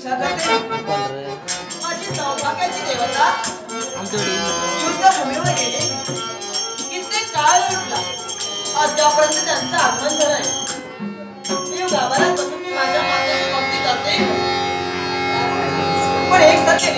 इच्छा करते माझी सौभाग्याची देवता युद्धभूमीवर गेले. कित्येक काळ उठला, अद्यापर्यंत त्यांचं आगमन झालं नाही. मी गावाला बसून मी माझ्या मातेची भक्ती करते, पण एक सत्य